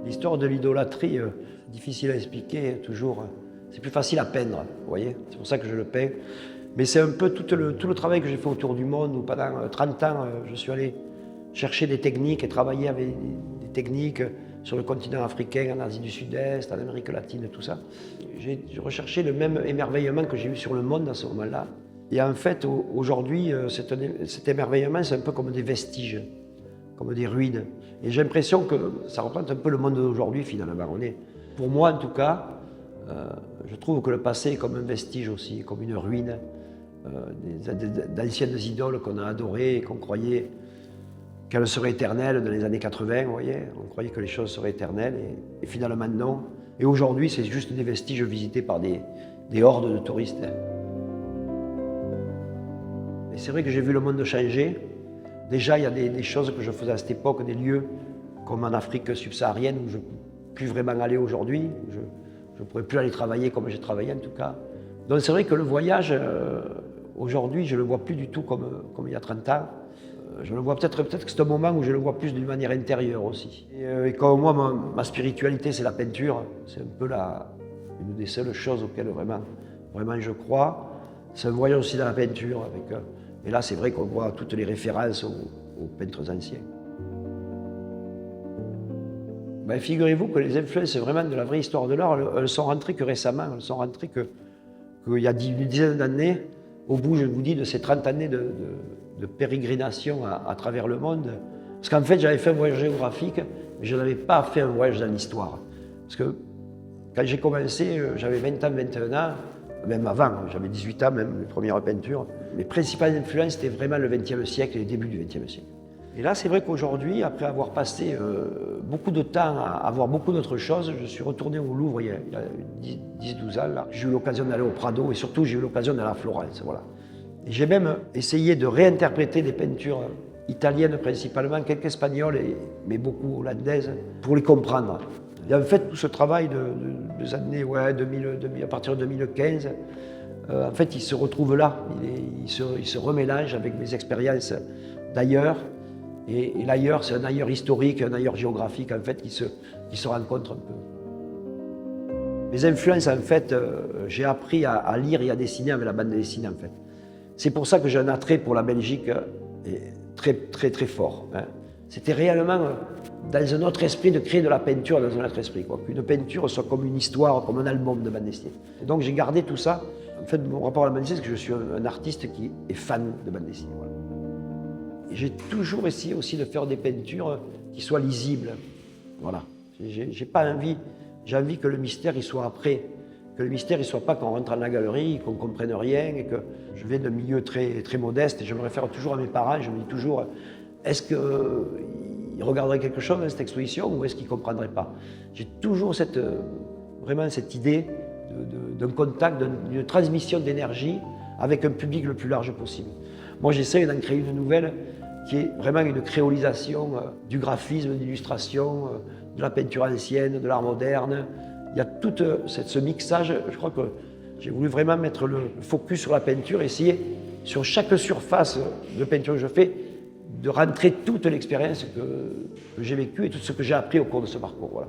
L'histoire de l'idolâtrie, difficile à expliquer toujours. C'est plus facile à peindre, vous voyez. C'est pour ça que je le peins. Mais c'est un peu tout le travail que j'ai fait autour du monde, où pendant 30 ans, je suis allé chercher des techniques et travailler avec des techniques sur le continent africain, en Asie du Sud-Est, en Amérique latine, tout ça. J'ai recherché le même émerveillement que j'ai eu sur le monde à ce moment-là. Et en fait, aujourd'hui, cet émerveillement, c'est un peu comme des vestiges, comme des ruines. Et j'ai l'impression que ça représente un peu le monde d'aujourd'hui, finalement. Pour moi, en tout cas, je trouve que le passé est comme un vestige aussi, comme une ruine d'anciennes idoles qu'on a adorées et qu'on croyait qu'elles seraient éternelles dans les années 80, vous voyez. On croyait que les choses seraient éternelles et finalement non. Et aujourd'hui, c'est juste des vestiges visités par des hordes de touristes. Et c'est vrai que j'ai vu le monde changer. Déjà, il y a des choses que je faisais à cette époque, des lieux comme en Afrique subsaharienne où je ne peux plus vraiment aller aujourd'hui. Je ne pourrais plus aller travailler comme j'ai travaillé en tout cas. Donc c'est vrai que le voyage, aujourd'hui, je ne le vois plus du tout comme il y a 30 ans. Je le vois peut-être que c'est un moment où je le vois plus d'une manière intérieure aussi. Et comme moi, ma spiritualité, c'est la peinture. C'est un peu une des seules choses auxquelles vraiment je crois. C'est un voyage aussi dans la peinture. Et là, c'est vrai qu'on voit toutes les références aux peintres anciens. Ben, figurez-vous que les influences vraiment de la vraie histoire de l'art, elles sont rentrées que récemment. Elles sont rentrées qu'il y a une dizaine d'années, au bout, je vous dis, de ces 30 années de pérégrination à travers le monde. Parce qu'en fait, j'avais fait un voyage géographique, mais je n'avais pas fait un voyage dans l'histoire. Parce que quand j'ai commencé, j'avais 20 ans, 21 ans, même avant, j'avais 18 ans, même les premières peintures. Mes principales influences, c'était vraiment le XXe siècle et les débuts du XXe siècle. Et là, c'est vrai qu'aujourd'hui, après avoir passé beaucoup de temps à voir beaucoup d'autres choses, je suis retourné au Louvre il y a 10-12 ans. J'ai eu l'occasion d'aller au Prado et surtout, j'ai eu l'occasion d'aller à Florence. Voilà. Et j'ai même essayé de réinterpréter des peintures italiennes principalement, quelques espagnoles, mais beaucoup hollandaises, pour les comprendre. Et en fait, tout ce travail des années 2000, à partir de 2015, en fait, il se retrouve là. Il se remélange avec mes expériences d'ailleurs. Et l'ailleurs, c'est un ailleurs historique, un ailleurs géographique, en fait, qui se rencontrent un peu. Mes influences, en fait, j'ai appris à lire et à dessiner avec la bande dessinée, en fait. C'est pour ça que j'ai un attrait pour la Belgique très, très, très fort. Hein. C'était réellement dans un autre esprit de créer de la peinture dans un autre esprit, quoi. Qu'une peinture soit comme une histoire, comme un album de bande dessinée. Et donc j'ai gardé tout ça. En fait, mon rapport à la bande dessinée, c'est que je suis un artiste qui est fan de bande dessinée. Voilà. J'ai toujours essayé aussi de faire des peintures qui soient lisibles. Voilà. J'ai pas envie, j'ai envie que le mystère il soit après. Que le mystère il soit pas qu'on rentre dans la galerie, qu'on comprenne rien et que je viens d'un milieu très, très modeste et je me réfère toujours à mes parents, je me dis toujours est-ce qu'ils regarderaient quelque chose dans cette exposition ou est-ce qu'ils ne comprendraient pas? J'ai toujours vraiment cette idée d'un contact, d'une transmission d'énergie avec un public le plus large possible. Moi j'essaie d'en créer une nouvelle qui est vraiment une créolisation du graphisme, de l'illustration, de la peinture ancienne, de l'art moderne. Il y a tout ce mixage, je crois que j'ai voulu vraiment mettre le focus sur la peinture, essayer sur chaque surface de peinture que je fais, de rentrer toute l'expérience que j'ai vécue et tout ce que j'ai appris au cours de ce parcours. Voilà.